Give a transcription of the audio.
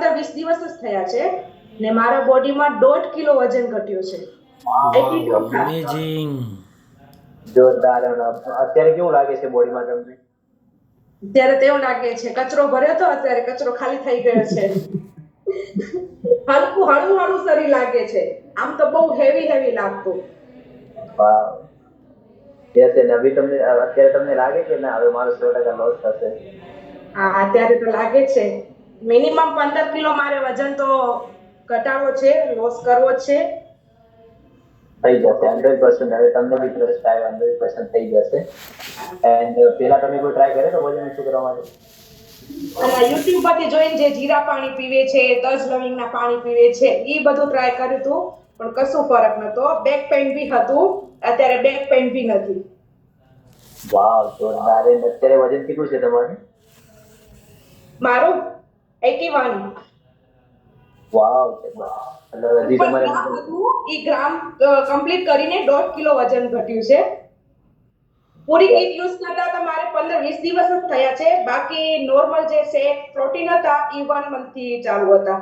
20 દિવસ જ થયા છે ને મારા બોડીમાં 1.5 કિલો વજન ઘટ્યું છે. અમેઝિંગ. જોરદાર. અત્યારે કેવું લાગે છે બોડીમાં તમને? ત્યારે તેવું લાગે છે કચરો ભર્યો હતો, અત્યારે કચરો ખાલી થઈ ગયો છે. હળવું શરીર લાગે છે. આમ તો બહુ હેવી લાગતું. વાવ. અભી તમને અત્યારે તમને લાગે કે ના હવે મારો 100% લોસ થશે? હા, અત્યારે તો લાગે છે. મિનિમમ 15 કિલો મારે વજન તો ઘટાડવો છે, લોસ કરવો છે. થઈ જશે 100%. હવે તમને બી ટ્રસ્ટ આવ્યો, 100% થઈ જશે. એન્ડ પેલા તમે કોઈ ટ્રાય કરે તો વજન ઓછું કરવા માટે? અને યુટ્યુબ પરથી જોઈને જે જીરા પાણી પીવે છે, તજ લવિંગના પાણી પીવે છે, એ બધું ટ્રાય કર્યું હતું, પણ કશું ફરક નતો. બેક પેઇન બી હતું, અત્યારે બેક પેઇન બી નથી. વાવ, જોરદાર. અત્યારે વજન કેટલું છે તમારું? મારું 81. વાવ, એટલે હજી તમારે ઈ ગ્રામ કમ્પ્લીટ કરીને 1.5 કિલો વજન ઘટ્યું છે. પૂરી કીટ યુઝ કરતા તો મારે 15-20 દિવસ જ થયા છે. બાકી નોર્મલ જે શેક પ્રોટીન હતા ઈ 1 મંથ થી ચાલુ હતા.